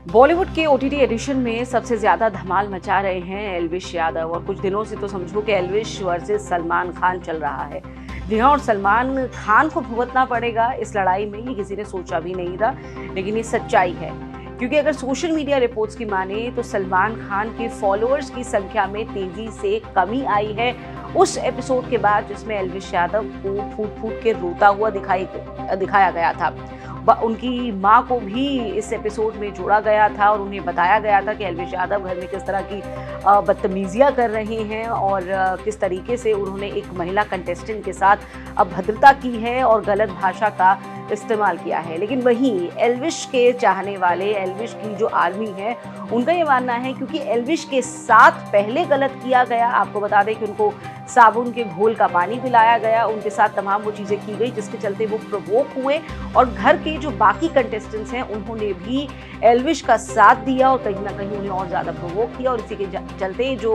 बॉलीवुड के OTT addition में सबसे ज्यादा धमाल मचा रहे हैं एल्विश यादव। और कुछ दिनों से तो समझो कि एल्विश वर्सेस सलमान खान चल रहा है। जी हाँ, और सलमान खान को भुगतना पड़ेगा इस लड़ाई में, ये किसी ने सोचा भी नहीं था, लेकिन ये सच्चाई है। क्योंकि अगर सोशल मीडिया रिपोर्ट्स की माने तो सलमान खान के फॉलोअर्स की संख्या में तेजी से कमी आई है उस एपिसोड के बाद जिसमें एल्विश यादव को फूट फूट के रोता हुआ दिखाया गया था। उनकी माँ को भी इस एपिसोड में जोड़ा गया था और उन्हें बताया गया था कि एल्विश यादव घर में किस तरह की बदतमीजियां कर रहे हैं और किस तरीके से उन्होंने एक महिला कंटेस्टेंट के साथ अभद्रता की है और गलत भाषा का इस्तेमाल किया है। लेकिन वहीं एल्विश के चाहने वाले, एल्विश की जो आर्मी है, उनका ये मानना है क्योंकि एल्विश के साथ पहले गलत किया गया। आपको बता दें कि उनको साबुन के घोल का पानी पिलाया गया, उनके साथ तमाम वो चीज़ें की गई जिसके चलते वो प्रोवोक हुए और घर के जो बाकी कंटेस्टेंट्स हैं उन्होंने भी एल्विश का साथ दिया और कहीं ना कहीं उन्हें और ज़्यादा प्रोवोक किया। और इसी के चलते जो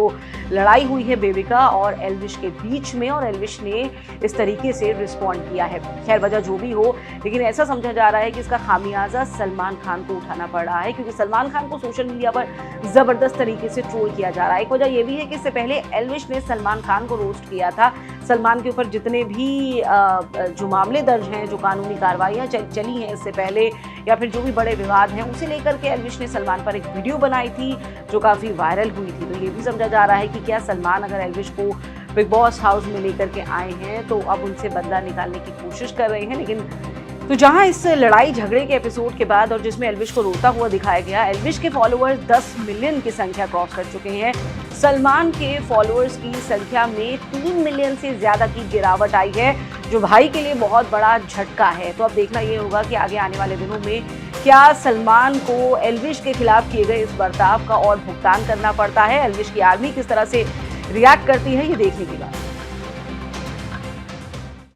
लड़ाई हुई है बेबिका और एल्विश के बीच में, और एल्विश ने इस तरीके से रिस्पॉन्ड किया है। खैर, वजह जो भी हो, लेकिन ऐसा समझा जा रहा है कि इसका खामियाजा सलमान खान को उठाना पड़ रहा है क्योंकि सलमान खान को सोशल मीडिया पर ज़बरदस्त तरीके से ट्रोल किया जा रहा है। एक वजह यह भी है कि इससे पहले एल्विश ने सलमान खान को रोस्ट किया था। सलमान के ऊपर जितने भी जो मामले दर्ज हैं, जो कानूनी कार्रवाइयाँ चली हैं इससे पहले, या फिर जो भी बड़े विवाद हैं, उसे लेकर के एल्विश ने सलमान पर एक वीडियो बनाई थी जो काफ़ी वायरल हुई थी। तो ये भी समझा जा रहा है कि क्या सलमान अगर एल्विश को बिग बॉस हाउस में लेकर के आए हैं तो अब उनसे बदला निकालने की कोशिश कर रहे हैं। लेकिन तो जहां इस लड़ाई झगड़े के एपिसोड के बाद और जिसमें एल्विश को रोता हुआ दिखाया गया, एल्विश के फॉलोअर्स 10 मिलियन की संख्या क्रॉस कर चुके हैं। सलमान के फॉलोअर्स की संख्या में 3 मिलियन से ज्यादा की गिरावट आई है, जो भाई के लिए बहुत बड़ा झटका है। तो अब देखना ये होगा कि आगे आने वाले दिनों में क्या सलमान को एल्विश के खिलाफ किए गए इस बर्ताव का और भुगतान करना पड़ता है, एल्विश की आर्मी किस तरह से रिएक्ट करती है, ये देखने की बात है।